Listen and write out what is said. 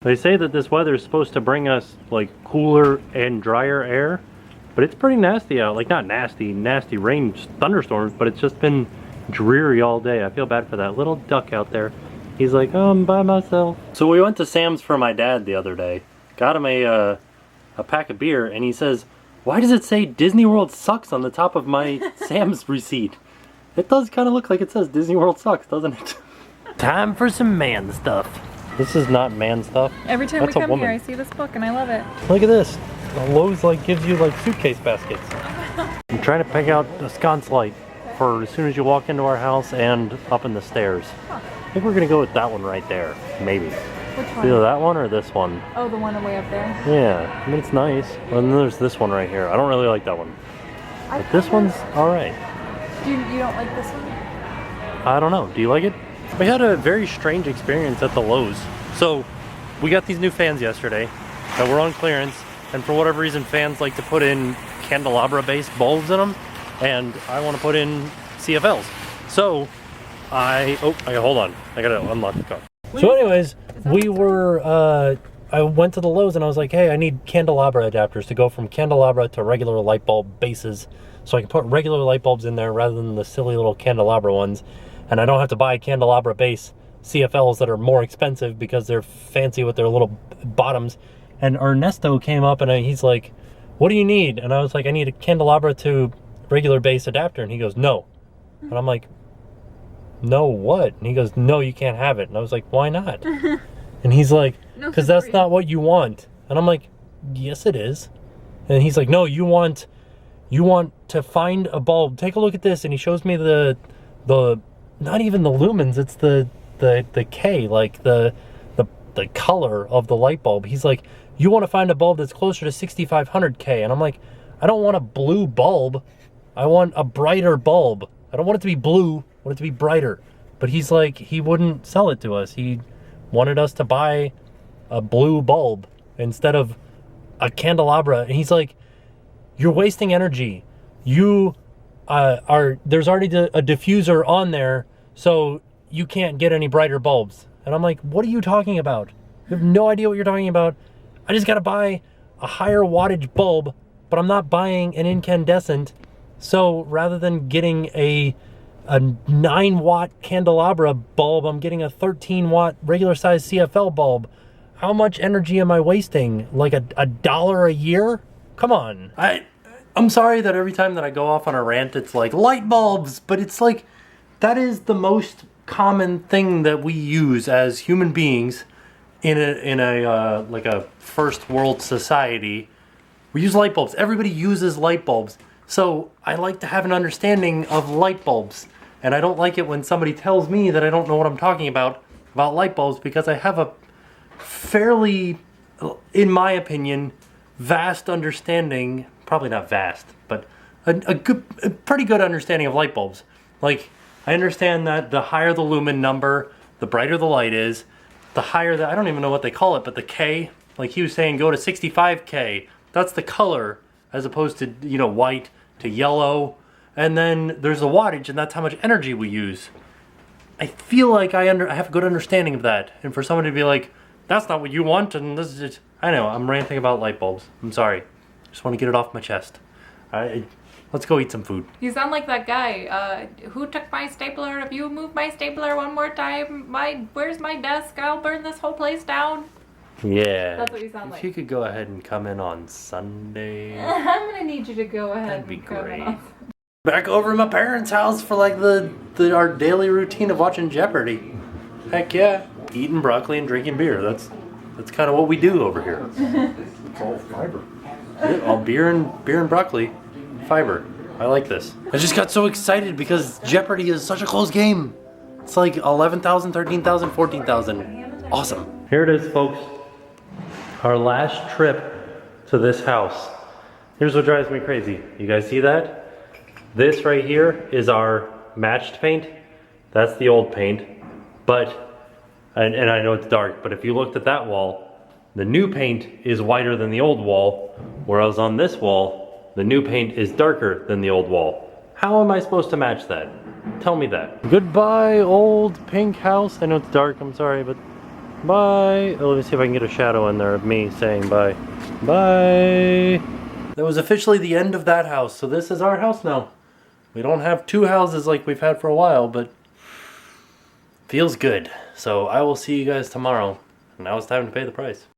They say that this weather is supposed to bring us like cooler and drier air, but it's pretty nasty out. Like not nasty rain thunderstorms, but it's just been dreary all day. I feel bad for that little duck out there. He's like, oh, I'm by myself. So we went to Sam's for my dad the other day. Got him a pack of beer, and he says, why does it say Disney World sucks on the top of my Sam's receipt? It does kind of look like it says Disney World sucks, doesn't it? Time for some man stuff. This is not man stuff. Every time we come here, I see this book and I love it. Look at this. Lowe's like gives you like suitcase baskets. I'm trying to pick out a sconce light for as soon as you walk into our house and up in the stairs. Huh. I think we're gonna go with that one right there, maybe. Which one? Either that one or this one. Oh, the one way up there? Yeah, I mean it's nice. And then there's this one right here. I don't really like that one. But this one's alright. You don't like this one? I don't know. Do you like it? We had a very strange experience at the Lowe's. So we got these new fans yesterday that were on clearance, and for whatever reason fans like to put in candelabra based bulbs in them, and I want to put in CFLs. So hold on, I gotta unlock the car. So anyways, I went to the Lowe's and I was like, hey, I need candelabra adapters to go from candelabra to regular light bulb bases, so I can put regular light bulbs in there rather than the silly little candelabra ones. And I don't have to buy candelabra base CFLs that are more expensive because they're fancy with their little bottoms. And Ernesto came up and he's like, what do you need? And I was like, I need a candelabra to regular base adapter. And he goes, no. And I'm like, no what? And he goes, no, you can't have it. And I was like, why not? And he's like, because that's not what you want. And I'm like, yes it is. And he's like, no, you want to find a bulb. Take a look at this. And he shows me the not even the lumens, it's the K, like the color of the light bulb. He's like, you want to find a bulb that's closer to 6500 K. And I'm like, I don't want a blue bulb. I want a brighter bulb. I don't want it to be blue, I want it to be brighter. But he's like, he wouldn't sell it to us. He wanted us to buy a blue bulb instead of a candelabra. And he's like, you're wasting energy. You there's already a diffuser on there, so you can't get any brighter bulbs. And I'm like, what are you talking about? You have no idea what you're talking about. I just gotta buy a higher wattage bulb, but I'm not buying an incandescent. So rather than getting a 9-watt candelabra bulb, I'm getting a 13-watt regular size CFL bulb. How much energy am I wasting? Like $1 a year? Come on. I'm sorry that every time that I go off on a rant, it's like light bulbs, but it's like, that is the most common thing that we use as human beings in a like a first world society. We use light bulbs. Everybody uses light bulbs. So I like to have an understanding of light bulbs. And I don't like it when somebody tells me that I don't know what I'm talking about light bulbs, because I have a fairly, in my opinion, vast understanding, probably not vast, but a pretty good understanding of light bulbs. Like, I understand that the higher the lumen number, the brighter the light is, the higher the, I don't even know what they call it, but the K, like he was saying, go to 65K, that's the color, as opposed to, white to yellow, and then there's the wattage, and that's how much energy we use. I feel like I have a good understanding of that, and for somebody to be like, that's not what you want, and this is just, I know, I'm ranting about light bulbs. I'm sorry. Just want to get it off my chest. Let's go eat some food. You sound like that guy. Who took my stapler? If you move my stapler one more time, where's my desk? I'll burn this whole place down. Yeah. That's what you sound like. If you could go ahead and come in on Sunday. I'm gonna need you to go ahead. That'd be great. Back over at my parents' house for like our daily routine of watching Jeopardy. Heck yeah. Eating broccoli and drinking beer. That's kind of what we do over here. It's all fiber. Yeah, all beer and broccoli, fiber. I like this. I just got so excited because Jeopardy is such a close game. It's like 11,000, 13,000, 14,000. Awesome. Here it is, folks. Our last trip to this house. Here's what drives me crazy. You guys see that? This right here is our matched paint. That's the old paint. But, and I know it's dark, but if you looked at that wall, the new paint is whiter than the old wall, whereas on this wall, the new paint is darker than the old wall. How am I supposed to match that? Tell me that. Goodbye, old pink house. I know it's dark, I'm sorry, but Bye. Oh, let me see if I can get a shadow in there of me saying bye. Bye. That was officially the end of that house, so this is our house now. We don't have two houses like we've had for a while, but feels good. So I will see you guys tomorrow. Now it's time to pay the price.